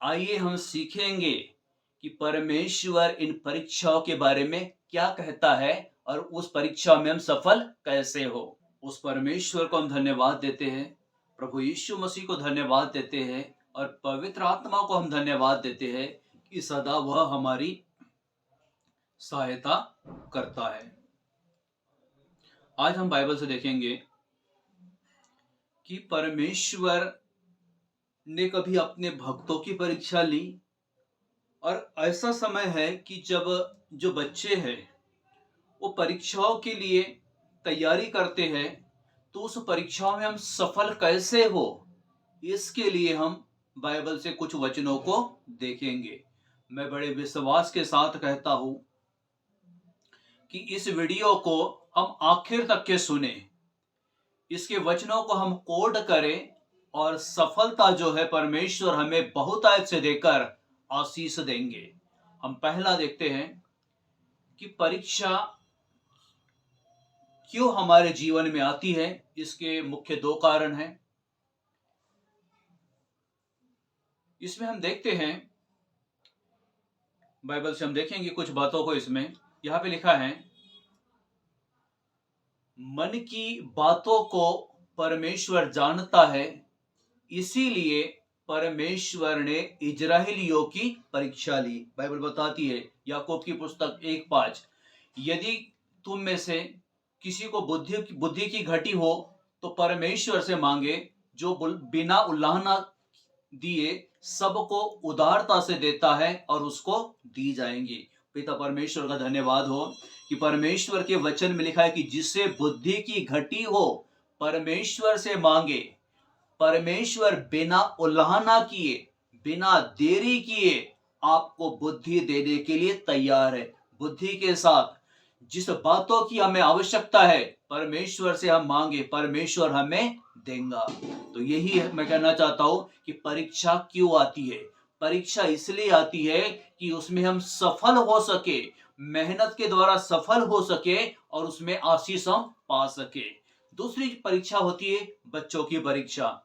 आइए हम सीखेंगे कि परमेश्वर इन परीक्षाओं के बारे में क्या कहता है और उस परीक्षा में हम सफल कैसे हो। उस परमेश्वर को हम धन्यवाद देते हैं, प्रभु यीशु मसीह को धन्यवाद देते हैं और पवित्र आत्मा को हम धन्यवाद देते हैं कि सदा वह हमारी सहायता करता है। आज हम बाइबल से देखेंगे कि परमेश्वर ने कभी अपने भक्तों की परीक्षा ली, और ऐसा समय है कि जब जो बच्चे हैं वो परीक्षाओं के लिए तैयारी करते हैं, तो उस परीक्षाओं में हम सफल कैसे हो, इसके लिए हम बाइबल से कुछ वचनों को देखेंगे। मैं बड़े विश्वास के साथ कहता हूं कि इस वीडियो को हम आखिर तक के सुने, इसके वचनों को हम कोड करें और सफलता जो है परमेश्वर हमें बहुतायत से देकर आशीष देंगे। हम पहला देखते हैं कि परीक्षा क्यों हमारे जीवन में आती है। इसके मुख्य दो कारण हैं। इसमें हम देखते हैं, बाइबल से हम देखेंगे कुछ बातों को। इसमें यहां पे लिखा है, मन की बातों को परमेश्वर जानता है, इसीलिए परमेश्वर ने इजराइलियों की परीक्षा ली। बाइबल बताती है, याकूब की पुस्तक 1:5, यदि तुम में से किसी को बुद्धि की घटी हो तो परमेश्वर से मांगे, जो बिना उल्लाहना दिए सबको उदारता से देता है और उसको दी जाएंगी। पिता परमेश्वर का धन्यवाद हो कि परमेश्वर के वचन में लिखा है कि जिससे बुद्धि की घटी हो परमेश्वर से मांगे। परमेश्वर बिना उल्लाहना किए, बिना देरी किए आपको बुद्धि देने के लिए तैयार है। बुद्धि के साथ जिस बातों की हमें आवश्यकता है परमेश्वर से हम मांगे, परमेश्वर हमें देगा। तो यही मैं कहना चाहता हूं कि परीक्षा क्यों आती है। परीक्षा इसलिए आती है कि उसमें हम सफल हो सके, मेहनत के द्वारा सफल हो सके और उसमें आशीष हम पा सके। दूसरी परीक्षा होती है बच्चों की परीक्षा।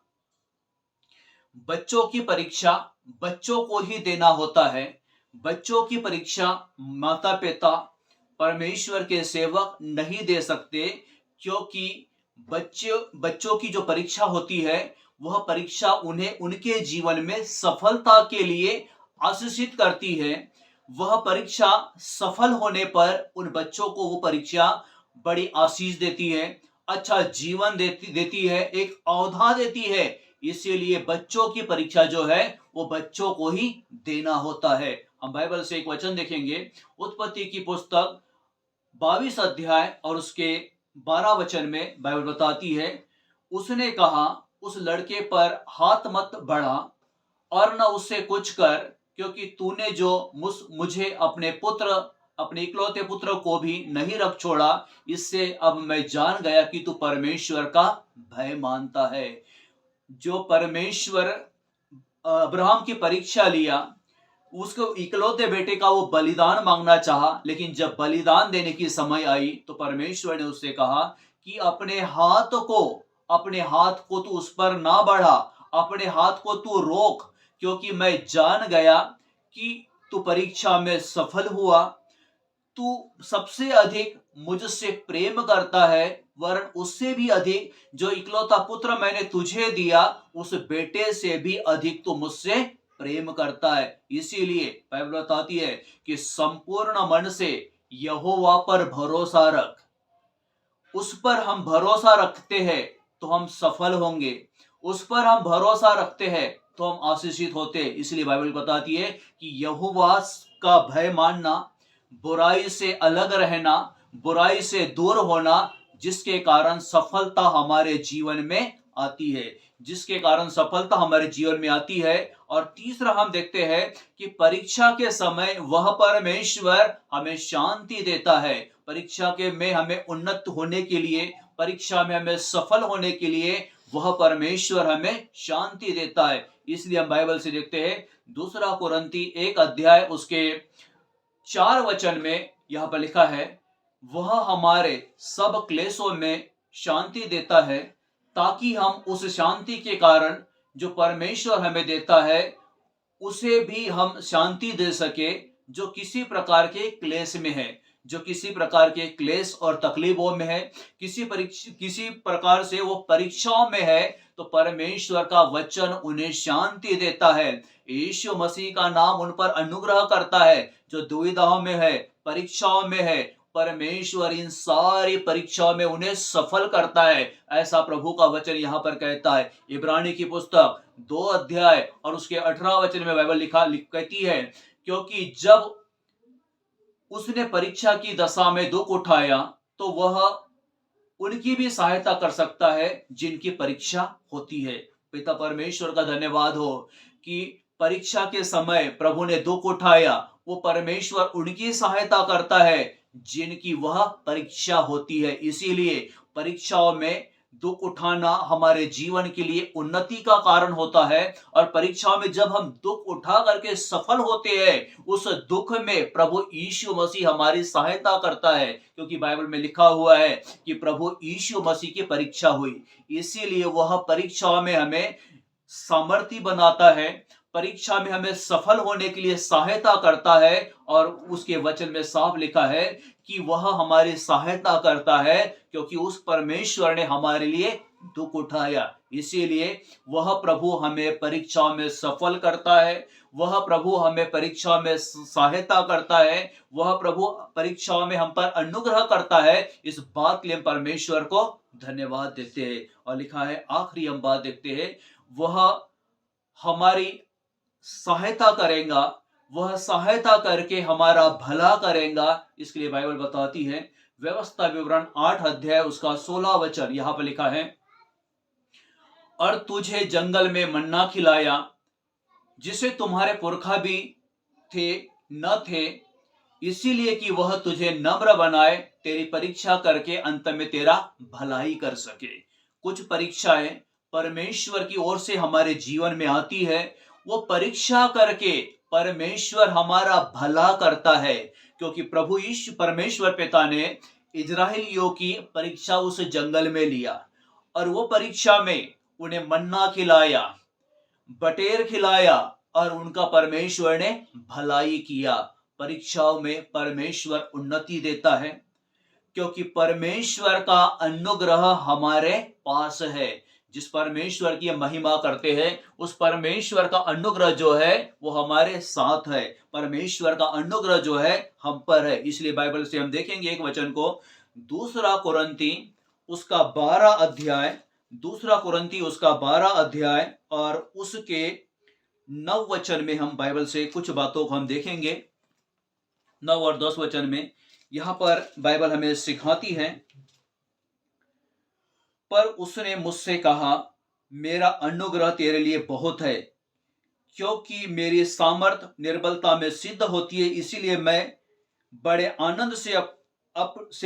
बच्चों की परीक्षा बच्चों को ही देना होता है। बच्चों की परीक्षा माता पिता, परमेश्वर के सेवक नहीं दे सकते, क्योंकि बच्चों की जो परीक्षा होती है वह परीक्षा उन्हें उनके जीवन में सफलता के लिए आशीषित करती है। वह परीक्षा सफल होने पर उन बच्चों को वो परीक्षा बड़ी आशीष देती है, अच्छा जीवन देती है, एक औधा देती है। इसीलिए बच्चों की परीक्षा जो है वो बच्चों को ही देना होता है। हम बाइबल से एक वचन देखेंगे, उत्पत्ति की पुस्तक 22 अध्याय और उसके 12 वचन में बाइबल बताती है, उसने कहा उस लड़के पर हाथ मत बढ़ा और न उससे कुछ कर, क्योंकि तूने जो मुझे अपने इकलौते पुत्र को भी नहीं रख छोड़ा। इससे अब मैं जान गया कि तू परमेश्वर का भय मानता है। जो परमेश्वर अब्राहम की परीक्षा लिया, उसको इकलौते बेटे का वो बलिदान मांगना चाहा, लेकिन जब बलिदान देने की समय आई तो परमेश्वर ने उससे कहा कि अपने हाथ को तू उस पर ना बढ़ा, अपने हाथ को तू रोक, क्योंकि मैं जान गया कि तू परीक्षा में सफल हुआ। तू सबसे अधिक मुझसे प्रेम करता है, वरन उससे भी अधिक जो इकलौता पुत्र मैंने तुझे दिया उस बेटे से भी अधिक तू मुझसे प्रेम करता है। इसीलिए बाइबल बताती है कि संपूर्ण मन से यहोवा पर भरोसा रख। उस पर हम भरोसा रखते हैं तो हम सफल होंगे, उस पर हम भरोसा रखते हैं तो हम आशीषित होते हैं। इसलिए बाइबल बताती है कि यहोवा का भय मानना, बुराई से अलग रहना, बुराई से दूर होना, जिसके कारण सफलता हमारे जीवन में आती है, जिसके कारण सफलता हमारे जीवन में आती है। और तीसरा हम देखते हैं कि परीक्षा के समय वह परमेश्वर हमें शांति देता है। परीक्षा के में हमें उन्नत होने के लिए, परीक्षा में हमें सफल होने के लिए वह परमेश्वर हमें शांति देता है। इसलिए हम बाइबल से देखते हैं, 2 कुरिन्ती 1 अध्याय उसके 4 वचन में यहां पर लिखा है, वह हमारे सब क्लेशों में शांति देता है, ताकि हम उस शांति के कारण जो परमेश्वर हमें देता है उसे भी हम शांति दे सके जो किसी प्रकार के क्लेश में है, जो किसी प्रकार के क्लेश और तकलीफों में है, किसी प्रकार से वो परीक्षाओं में है, तो परमेश्वर का वचन उन्हें शांति देता है। यीशु मसीह का नाम उन पर अनुग्रह करता है। जो दुविधाओं में है, परीक्षाओं में है, परमेश्वर इन सारी परीक्षाओं में उन्हें सफल करता है, ऐसा प्रभु का वचन यहाँ पर कहता है। इब्रानी की पुस्तक 2 अध्याय और उसके 18 वचन में बाइबल कहती है, क्योंकि जब उसने परीक्षा की दशा में दुख उठाया तो वह उनकी भी सहायता कर सकता है जिनकी परीक्षा होती है। पिता परमेश्वर का धन्यवाद हो कि परीक्षा के समय प्रभु ने दुख उठाया, वो परमेश्वर उनकी सहायता करता है जिनकी वह परीक्षा होती है। इसीलिए परीक्षाओं में दुख उठाना हमारे जीवन के लिए उन्नति का कारण होता है, और परीक्षाओं में जब हम दुख उठा करके सफल होते हैं, उस दुख में प्रभु यीशु मसीह हमारी सहायता करता है, क्योंकि बाइबल में लिखा हुआ है कि प्रभु यीशु मसीह की परीक्षा हुई, इसीलिए वह परीक्षाओं में हमें सामर्थी बनाता है, परीक्षा में हमें सफल होने के लिए सहायता करता है। और उसके वचन में साफ लिखा है कि वह हमारी सहायता करता है, क्योंकि उस परमेश्वर ने हमारे लिए दुख उठाया। इसीलिए वह प्रभु हमें परीक्षाओं में सफल करता है, वह प्रभु हमें परीक्षा में सहायता करता है, वह प्रभु परीक्षाओं में हम पर अनुग्रह करता है। इस बात के लिए हम परमेश्वर को धन्यवाद देते हैं। और लिखा है, आखिरी हम बात देखते हैं, वह हमारी सहायता करेगा, वह सहायता करके हमारा भला करेगा। इसके लिए बाइबल बताती है, व्यवस्था विवरण 8 अध्याय उसका 16 वचन यहां पर लिखा है, और तुझे जंगल में मन्ना खिलाया जिसे तुम्हारे पुरखा भी थे न थे, इसीलिए कि वह तुझे नम्र बनाए, तेरी परीक्षा करके अंत में तेरा भलाई कर सके। कुछ परीक्षाएं परमेश्वर की ओर से हमारे जीवन में आती है, वो परीक्षा करके परमेश्वर हमारा भला करता है, क्योंकि प्रभु यीशु परमेश्वर पिता ने इजराइलियों की परीक्षा उस जंगल में लिया, और वो परीक्षा में उन्हें मन्ना खिलाया, बटेर खिलाया, और उनका परमेश्वर ने भलाई किया। परीक्षाओं में परमेश्वर उन्नति देता है, क्योंकि परमेश्वर का अनुग्रह हमारे पास है। जिस परमेश्वर की महिमा करते हैं, उस परमेश्वर का अनुग्रह जो है वो हमारे साथ है, परमेश्वर का अनुग्रह जो है हम पर है। इसलिए बाइबल से हम देखेंगे एक वचन को, दूसरा कुरिन्ती उसका 12 अध्याय, दूसरा कुरिन्ती उसका 12 अध्याय और उसके 9 वचन में हम बाइबल से कुछ बातों को हम देखेंगे। 9 और 10 वचन में यहां पर बाइबल हमें सिखाती है, पर उसने मुझसे कहा, मेरा अनुग्रह तेरे लिए बहुत है, क्योंकि मेरी सामर्थ निर्बलता में सिद्ध होती है। इसीलिए मैं बड़े आनंद से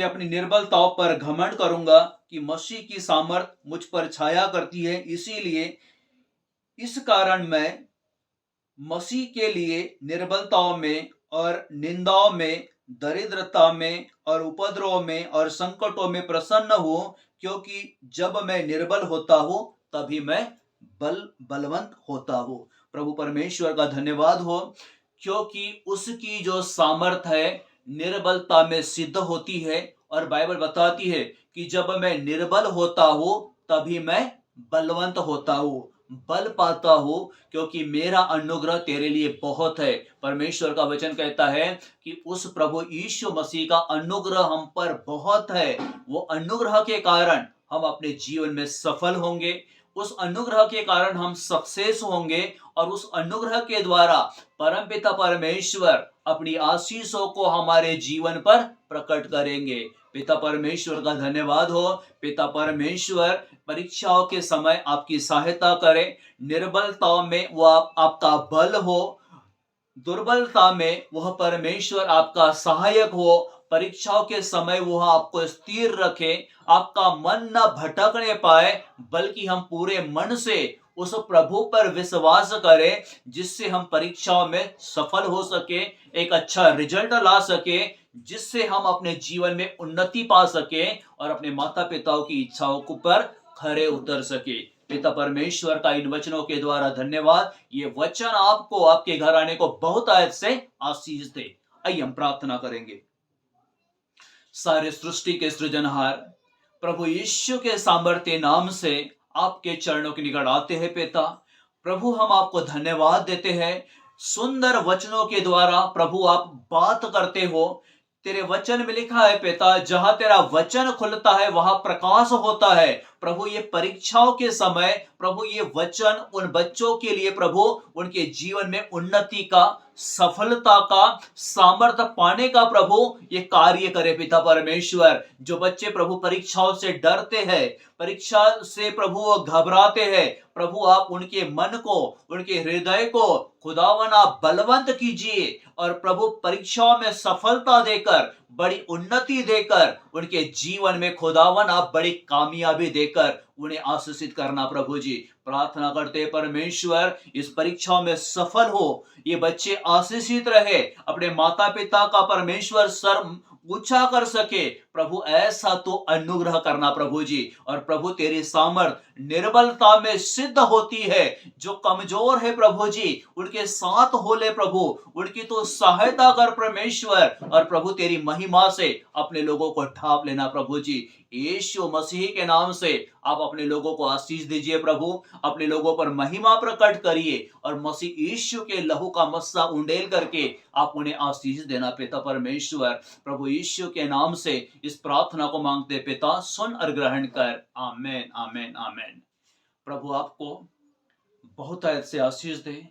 अपनी निर्बलताओं पर घमंड करूंगा कि मसीह की सामर्थ मुझ पर छाया करती है। इसीलिए इस कारण मैं मसीह के लिए निर्बलताओं में और निंदाओं में, दरिद्रता में और उपद्रव में और संकटों में प्रसन्न हूं, क्योंकि जब मैं निर्बल होता हूं तभी मैं बलवंत होता हूं। प्रभु परमेश्वर का धन्यवाद हो, क्योंकि उसकी जो सामर्थ है निर्बलता में सिद्ध होती है, और बाइबल बताती है कि जब मैं निर्बल होता हूं तभी मैं बलवंत होता हूं, बल पाता हूं, क्योंकि मेरा अनुग्रह तेरे लिए बहुत है। परमेश्वर का वचन कहता है कि उस प्रभु यीशु मसीह का अनुग्रह हम पर बहुत है। वो अनुग्रह के कारण हम अपने जीवन में सफल होंगे, उस अनुग्रह के कारण हम सक्सेस होंगे, और उस अनुग्रह के द्वारा परमपिता परमेश्वर अपनी आशीषों को हमारे जीवन पर प्रकट करेंगे। पिता परमेश्वर का धन्यवाद हो। पिता परमेश्वर परीक्षाओं के समय आपकी सहायता करे, निर्बलताओं में वो आपका बल हो, दुर्बलता में वह परमेश्वर आपका सहायक हो, परीक्षाओं के समय वह आपको स्थिर रखे, आपका मन न भटकने पाए, बल्कि हम पूरे मन से उस प्रभु पर विश्वास करें, जिससे हम परीक्षाओं में सफल हो सके, एक अच्छा रिजल्ट ला सके, जिससे हम अपने जीवन में उन्नति पा सके और अपने माता पिताओं की इच्छाओं पर खरे उतर सके। पिता परमेश्वर का इन वचनों के द्वारा धन्यवाद। ये वचन आपको, आपके घर आने को बहुत आयत से आशीष दे। आइए हम प्रार्थना करेंगे। सारे सृष्टि के सृजनहार प्रभु यीशु के सामर्थ्य नाम से आपके चरणों के निकट आते हैं पिता। प्रभु हम आपको धन्यवाद देते हैं, सुंदर वचनों के द्वारा प्रभु आप बात करते हो। तेरे वचन में लिखा है पिता, जहां तेरा वचन खुलता है वहां प्रकाश होता है। प्रभु ये परीक्षाओं के समय प्रभु ये वचन उन बच्चों के लिए प्रभु उनके जीवन में उन्नति का, सफलता का, सामर्थ्य पाने का प्रभु ये कार्य करे पिता परमेश्वर। जो बच्चे प्रभु परीक्षाओं से डरते हैं, परीक्षा से प्रभु वो घबराते हैं, प्रभु आप उनके मन को, उनके हृदय को खुदावन आप बलवंत कीजिए और प्रभु परीक्षाओं में सफलता देकर, बड़ी उन्नति देकर, उनके जीवन में खुदावन आप बड़ी कामयाबी देकर उन्हें आशीषित करना। प्रभु जी प्रार्थना करते परमेश्वर इस परीक्षाओं में सफल हो, ये बच्चे आशीषित रहे, अपने माता पिता का परमेश्वर सर ऊंचा कर सके। प्रभु ऐसा तो अनुग्रह करना प्रभु जी। और प्रभु तेरी सामर्थ निर्बलता में सिद्ध होती है। जो कमजोर है प्रभु जी उनके साथ हो ले प्रभु, उनकी तो सहायता कर परमेश्वर। और प्रभु तेरी महिमा से अपने लोगों को ढांप लेना प्रभु जी। यीशु मसीह के नाम से आप अपने लोगों को आशीष दीजिए प्रभु, अपने लोगों पर महिमा प्रकट करिए और मसीह यीशु के लहू का मस्सा उंडेल करके आप उन्हें आशीष देना पिता परमेश्वर। प्रभु यीशु के नाम से इस प्रार्थना को मांगते पिता, सुन और ग्रहण कर। आमेन आमेन आमेन। प्रभु आपको बहुत आयत से आशीष दे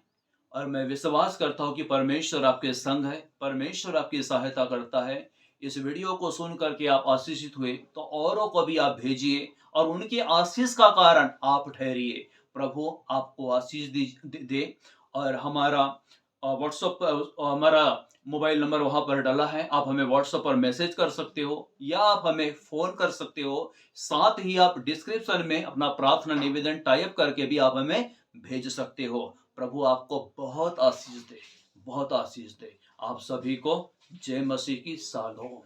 और मैं विश्वास करता हूं कि परमेश्वर आपके संग है, परमेश्वर आपकी सहायता करता है। इस वीडियो को सुन करके आप आशीषित हुए तो औरों को भी आप भेजिए और उनके आशीष का कारण आप ठहरिए। प्रभु आपको आशीष दे। और हमारा व्हाट्सएप, हमारा मोबाइल नंबर वहां पर डाला है, आप हमें व्हाट्सएप पर मैसेज कर सकते हो या आप हमें फोन कर सकते हो। साथ ही आप डिस्क्रिप्शन में अपना प्रार्थना निवेदन टाइप करके भी आप हमें भेज सकते हो। प्रभु आपको बहुत आशीष दे, बहुत आशीष दे। आप सभी को जय मसीह की साल हो।